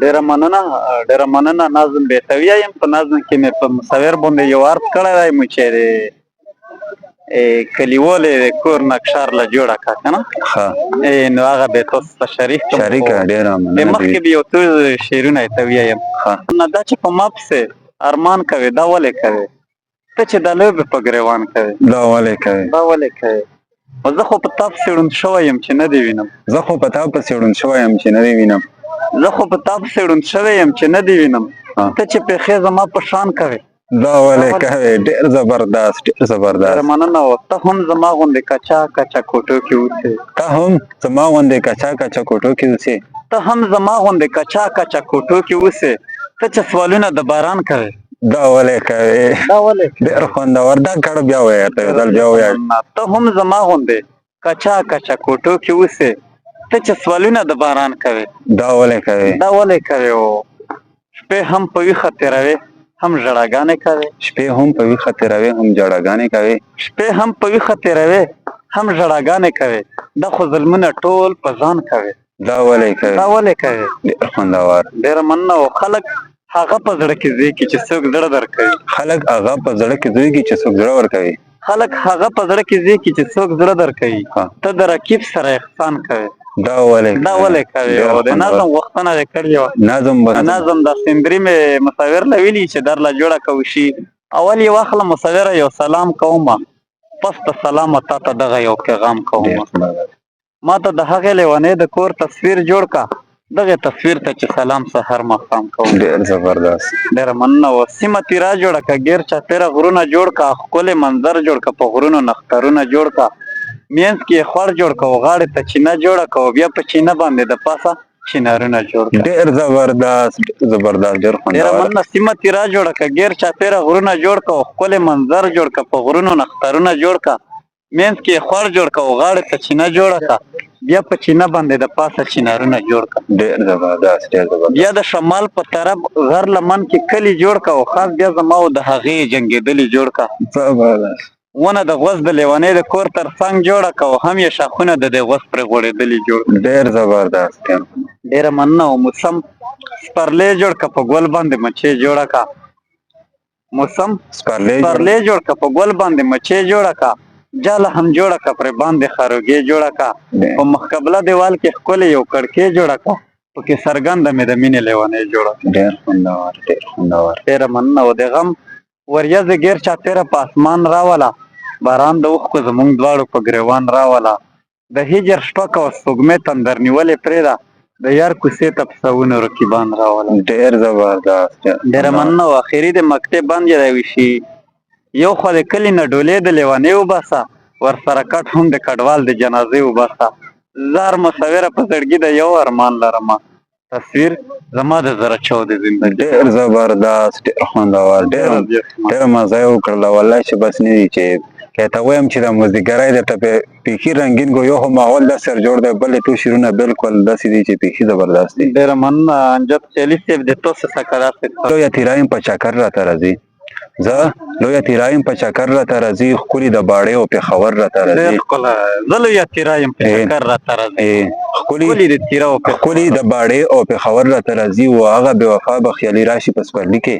ډیره مننه ډیره مننه. ناظم بیتویه یم. په نظم کې مې په مصور باندې یو عرض کړی دی مو چې د کلیوالې د کور نقشار له جوړه کا که نه نو هغه به تاسو ته شریک کړم. شریکه ډېره د مننه. مخکې به یو څو شعرونه یې تویه یم. نه دا چې په ما پسې ارمان کوې دا ولې کوې ته چې د لوبې په ګریوان کوې دا ولې کوې دا ولې کوې. زه خو په تا پسې ړوند شوی یم چې نه دې وینم. زه خو په تا پسې ړوند شوی یم چې نه دې وینم. زه خو په تا پسې ړوند شوی یم چې نه دې وینم. ته چې پېښې زما په شان کوې دا ولې کوې. ډېر زبردست ډېر زبردست. ډېره مننه. ته هم زما غوندې کچا کچا کوټو کې اوسې. ته هم زما غوندې کچا کچا کوټو کې اوسې. ته هم زما غوندې کچا کچا کوټو کې اوسې. ته چې سوالونه د باران کوې دا ولې کوې. دا ولې ډېر خوندور. دا کړه بیا ووایه ته یو ځل بیا ووایه. ته هم زما غوندې کچا کچا کوټو کې اوسې. ته چې سوالونه د باران کوې دا ولې کوې. دا ولې کوې. او شپې هم په ویښه تېروې هم ژړاګانې کوې. شپې هم په ویښه تېروې هم ژړاګانې کوې. شپې هم په ویښه تېروې هم ژړاګانې کوې. دا خو ظلمونه ټول په ځان کوې دا ولې کوې. دا ولې کوې. ډېر خوندور. ډېره مننه. او خلک هغه په زړه کې ځای کې چې څوک زړه درکوي. خلک هغه په زړه کې ځای کې چې څوک زړه ورکوي. خلک هغه په زړه کې ځای کې چې څوک زړه درکوي. ته د رقیب سره احسان کوې دا ولې دا ولې کوې. او د نظم غوښتنه دې کړې وه. نظم د سندري مې مصور له ویلي چې درله جوړه کوو شي. اول یې واخله مصوره یو سلام کومه پس ته سلامه تا ته دغه یو پیغام کومه. ما ته د هغې لیونۍ د کور تصویر جوړ کا دغه تصویر ته چې سلام سهار ماښام کوم. ډېر زبردست. ډېره مننه. و سیمه تیرا جوړه که ګیر چاپېره غرونه جوړ کا ښکلی منظر جوړ که په غرونو نخترونه جوړ کا مینځ کې یې خوړ جوړ که و غاړې ته چینه جوړه که و بیا په چینه باندې د پاسه چنارونه جوړ کا. ډېر زبردست زبردست. ډېر خوندور. ډېره مننه. سیمه تیرا جوړه که ګیر چاپېره غرونه جوړ که و ښکلی منظر جوړ که په غرونو نخترونه جوړ کا مینځ کې یې خوړ جوړ که و غاړې ته چینه جوړه که بیا په چینه باندې د پاسه چنارونه جوړ کا. ډېر زبردست ډېر زبردست. بیا د شمال په طرف غر لمن کې کلی جوړ کا او خاص بیا زما او د هغې جنګېدلې جوړ کا. زبردست. ونه د غوز د لیونۍ د کور تر څنګ جوړه که او هم یې شاخونه د دې غوز پرې غوړېدلې جوړ کا. ډېر زبردست. ډېره مننه. او موسم سپرلی جوړ که په ګل باندې مچۍ جوړه کا. موسم سپرلی جوړ که په ګل باندې مچۍ جوړه کا جاله هم جوړه که پرې باندې خاروګۍ جوړه کا په مخقبله دیوال کې ښکلې یو کړکۍ جوړه کا پکې څرګنده مې د مینې لیونۍ جوړه کا. ډېر خوندور ډېر خوندور. ډېره مننه. او د غم وریځې ګیر چاپېره په اسمان راوله باران د اوښکو زموږ دواړو په ګریوان راوله د هجر شپه که و سپوږمۍ تندر نیولې پرېږده د یار کوڅې ته پسونه رقیبان راوله. ډېر زبردست. ډېره مننه. او اخري د مکتب بند یې راویشي یو خوا د کلي نه ډولې د لیونۍ وباسه ورسره کټ هم د کډوال د جنازې وباسه زار مصوره په زړګي د یو ارمان لرمه تصویر زما د زره چاودې زندګي. ډېر زبردست ډېر خوندور. ډېر مزه یې وکړله والله چې بس نه وي چې که ته وایم چې د مازدیګرۍ درته بیخي رنګین کو یو خو ماحول داسې جوړ دی بل ټول شعرونه بالکل داسې دي چې بیخي زبردست دي. ډېره مننه. انجد خیالي صاحب د تاسو څخه داسې لویه تیرایم په چکر راته راځي. زه لویه تیرایم په چکر راته راځي ښکلي د باړې او پېښور راته راځي. زه لویه تیرایم په چکر راته راځي ښکلي د باړې او پېښور راته راځي و هغه بې وفا به خیالي راشي په سپرلي کې.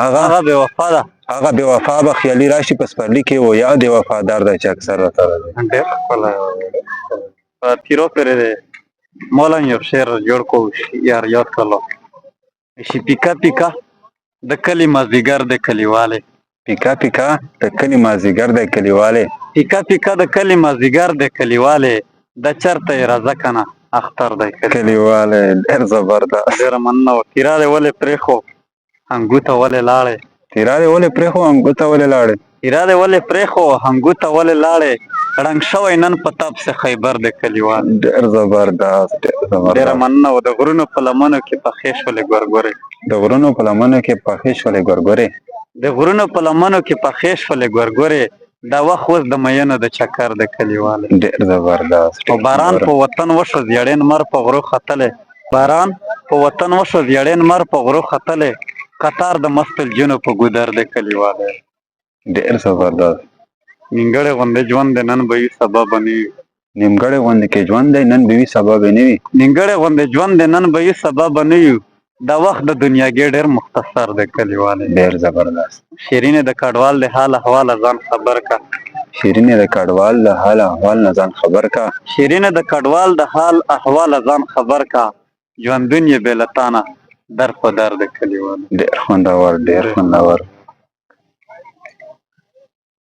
هغه بې وفا ده هغه بې وفا به خیالي راشي په سپرلي کې و یا د وفادار دی چې اکثر راته راځي. ډېر ښکلی. په تیرو پورې مولانا یو شعر جوړ کو یار یاد کړلو شي پیکا پیکا د کلي مازدیګر د کلیوالې پیکا پیکا د کلي مازدیګر د کلیوالې پیکا پیکا د کلي مازدیګر د کلیوالې د چرته یې راځه که نه اختر دی کلیوالې. ډېر زبردست. ډېره مننه. تیرا دې ولې پرېښو هنګو ته ولې لاړې تیرا دې ولې پرېښو هنګو ته ولې لاړې تیرا دې ولې پرېښو هنګو ته ولې لاړې ړنګ شوی نن په تا پسې خیبر د کلیوالې. ډېر زبردست ډېر زبردست. ډېره مننه. او د غرونو په لمنو کې پخې شولې ګورګورې د غرونو په لمنو کې پخې شولې ګورګورې د غرونو په لمنو کې پخې شولې ګورګورې دا وخت اوس د مینو د چکر د کلیوالې. ډېر زبردست. او باران په وطن وشو زیړین مر په غرو ختلی باران په وطن وشو زیړین مر په غرو ختلی قطار د مستل جنو په ګودر د کلیوالې. ډېر زبردست. نیمګړی غوندې ژوند دی نن به وي سبا به نه وي نیمګړی غوندې کې ژوند دی نن به وي سبا به نه وي. نیمګړی غوندې ژوند دی نن به وي سبا به نه یو. دا وخت د دنیاګۍ ډېر مختصر دی کلیوالې. ډېر زبردست. شیرینې د کډوال د حال احواله ځان خبر کا. شیرینې د کډوال د حال احوال نه ځان خبر کا. شیرینې د کډوال د حال احواله ځان خبر کا. ژوندون یې بې له تانه در په در د کلیوالو. ډېر خوندور ډېر خوندور.